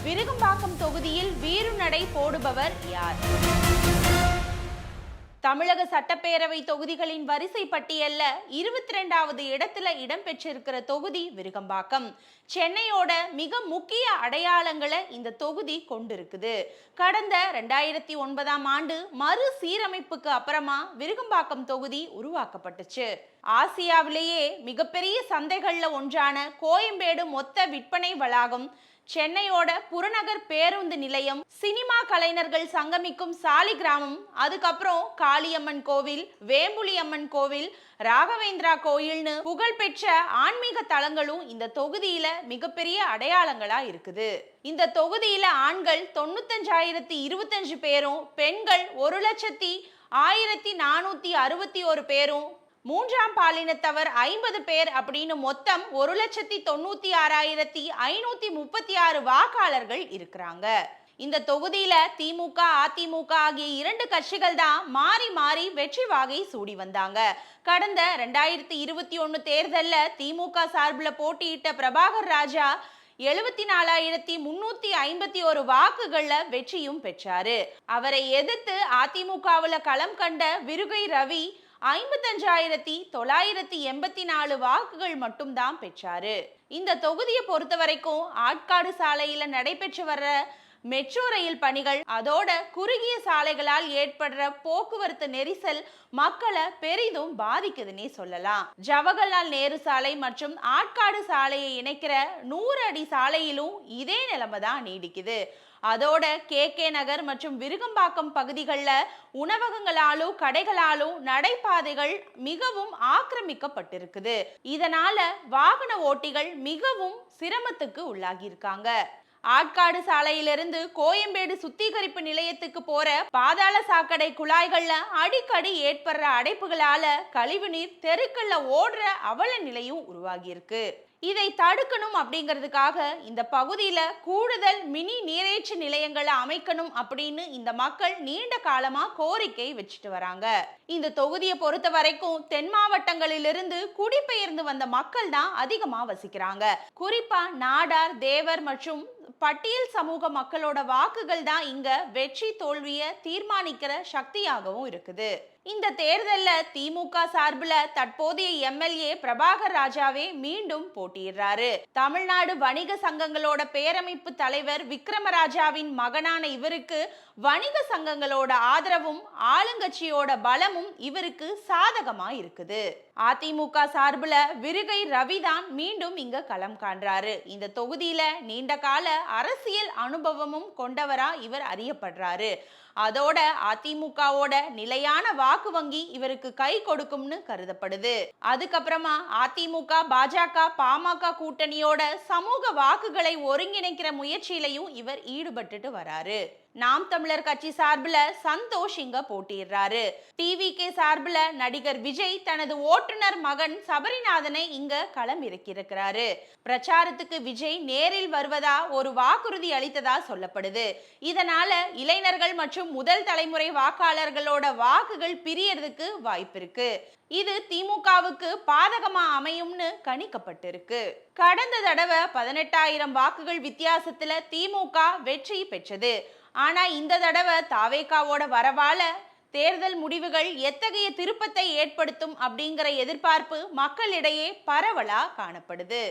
விருகம்பாக்கம் தொகுதியில் வீறுநடை போடுபவர் யார்? தமிழக சட்டப்பேரவை தொகுதிகளின் வரிசை பட்டியல்ல 22வது இடத்துல இடம்பெற்றிருக்கிற தொகுதி விருகம்பாக்கம். சென்னையோட மிக முக்கிய அடையாளங்களை இந்த தொகுதி கொண்டிருக்குது. கடந்த 2009ஆம் ஆண்டு மறுசீரமைப்புக்கு அப்புறமா விருகம்பாக்கம் தொகுதி உருவாக்கப்பட்டுச்சு. ஆசியாவிலேயே மிகப்பெரிய சந்தைகள்ல ஒன்றான கோயம்பேடு மொத்த விற்பனை வளாகம், சென்னையோட புறநகர் பேருந்து நிலையம், சினிமா கலைஞர்கள் சங்கமிக்கும் சாலி கிராமம், அதுக்கப்புறம் காளியம்மன் கோவில், வேம்புலி அம்மன் கோவில், ராகவேந்திரா கோயில்னு புகழ்பெற்ற ஆன்மீக தலங்களும் இந்த தொகுதியில மிகப்பெரிய அடையாளங்களா இருக்குது. இந்த தொகுதியில ஆண்கள் 95,025 பேரும், பெண்கள் 1,01,461 பேரும், மூன்றாம் பாலினத்தவர் 50 பேர் அப்படின்னு மொத்தம் 1,96,536 வாக்காளர்கள் இருக்கிறாங்க. இந்த தொகுதியில திமுக, அதிமுக ஆகிய 2 கட்சிகள் தான் மாறி மாறி வெற்றி வாகை சூடி வந்தாங்க. கடந்த 2021 தேர்தல்ல திமுக சார்பில் போட்டியிட்ட பிரபாகர் ராஜா 74,351 வாக்குகள்ல வெற்றியும் பெற்றாரு. அவரை எதிர்த்து அதிமுகவுல களம் கண்ட விருகை ரவி 55,984 வாக்குகள் மட்டும் தான் பெற்றாரு. இந்த தொகுதியை பொறுத்த வரைக்கும் ஆட்காடு சாலையில நடைபெற்று வர்ற மெட்ரோ ரயில் பணிகள், அதோட குறுகிய சாலைகளால் ஏற்படுற போக்குவரத்து நெரிசல் மக்களை பெரிதும் பாதிக்குதுன்னே சொல்லலாம். ஜவஹர்லால் நேரு சாலை மற்றும் ஆட்காடு சாலையை இணைக்கிற 100 அடி சாலையிலும் இதே நிலைமை தான் நீடிக்குது. அதோட கே நகர் மற்றும் விருகம்பாக்கம் பகுதிகளில் உணவகங்களாலும் கடைகளாலும் நடைபாதைகள் மிகவும் ஆக்கிரமிக்கப்பட்டிருக்குது. இதனால வாகன ஓட்டிகள் மிகவும் சிரமத்துக்கு உள்ளாகி இருக்காங்க. ஆட்காடு சாலையிலிருந்து கோயம்பேடு சுத்திகரிப்பு நிலையத்துக்கு போற பாதாள சாக்கடை குழாய்கள்ல அடிக்கடி ஏற்படுற அடைப்புகளால கழிவுநீர் தெருக்கள்ல ஓடுற அவல நிலையும் உருவாகி இருக்கு. இதை தடுக்கணும் அப்படிங்கிறதுக்காக இந்த பகுதியில கூடுதல் மினி நீரேற்று நிலையங்களை அமைக்கணும் அப்படின்னு இந்த மக்கள் நீண்ட காலமா கோரிக்கை வச்சுட்டு வராங்க. இந்த தொகுதியை பொறுத்த வரைக்கும் தென் மாவட்டங்களிலிருந்து குடிபெயர்ந்து வந்த மக்கள் தான் அதிகமா வசிக்கிறாங்க. குறிப்பா நாடார், தேவர் மற்றும் பட்டியல் சமூக மக்களோட வாக்குகள் தான் இங்க வெற்றி தோல்வியை தீர்மானிக்கிற சக்தியாகவும் இருக்குது. இந்த தேர்தல்ல திமுக சார்பில் தற்போதைய எம்எல்ஏ பிரபாகர் ராஜாவே மீண்டும் போட்டியிடுறாரு. தமிழ்நாடு வணிக சங்கங்களோட பேரமைப்பு தலைவர் விக்ரமராஜாவின் மகனான இவருக்கு வணிக சங்கங்களோட ஆதரவும் ஆளுங்கட்சியோட பலமும் இவருக்கு சாதகமா இருக்குது. அதிமுக சார்பில் விருகை ரவிதான் மீண்டும் இங்க களம் காண்றாரு. இந்த தொகுதியில நீண்ட கால அரசியல் அனுபவமும் கொண்டவரா இவர் அறியப்படுறாரு. அதோட அதிமுகவோட நிலையான வாக்கு வங்கி இவருக்கு கை கொடுக்கும்னு கருதப்படுது. அதுக்கப்புறமா அதிமுக, பாஜக, பாமக கூட்டணியோட சமூக வாக்குகளை ஒருங்கிணைக்கிற முயற்சியிலையும் இவர் ஈடுபட்டுட்டு வராரு. நாம் தமிழர் கட்சி சார்பில் சந்தோஷ் இங்க போட்டியிடுறாரு. டிவிகே சார்பில் நடிகர் விஜய் தனது ஓட்டுநர் மகன் சபரிநாதனை இங்க களம் இறக்கியிருக்கிறாரு. பிரச்சாரத்துக்கு விஜய் நேரில் வருவதா ஒரு வாக்குறுதி அளித்ததா சொல்லப்படுது. இதனால இளைஞர்கள் மற்றும் முதல் தலைமுறை வாக்காளர்களோட வாக்குகள் பிரியறதுக்கு வாய்ப்பு இருக்கு. இது திமுகவுக்கு பாதகமா அமையும்னு கணிக்கப்பட்டிருக்கு. கடந்த தடவை 18,000 வாக்குகள் வித்தியாசத்துல திமுக வெற்றி பெற்றது. ஆனா இந்த தடவை தாவேகாவோட வரவால தேர்தல் முடிவுகள் எத்தகைய திருப்பத்தை ஏற்படுத்தும் அப்படிங்கிற எதிர்பார்ப்பு மக்களிடையே பரவலா காணப்படுது.